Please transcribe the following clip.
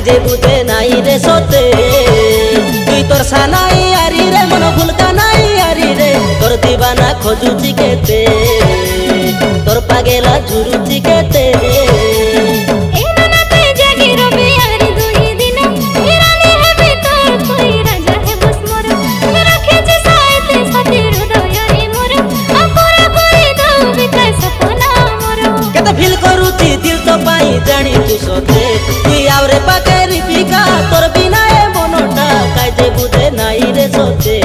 যে বুঝে নাই রে সতে তুই তোর সানাই আরি রে মন ভুলকা নাই আরি রে তোর দিবানা খোঁজুছি কেতে তোর পাগেলা ঝুরুছি কেতে ফিল করুছি দিল তো পাই জানি তু সতে তুই আওরে পাকে রিপিকা তোর বিনা এ মনটা কাজে বুঝে নাই রে সতে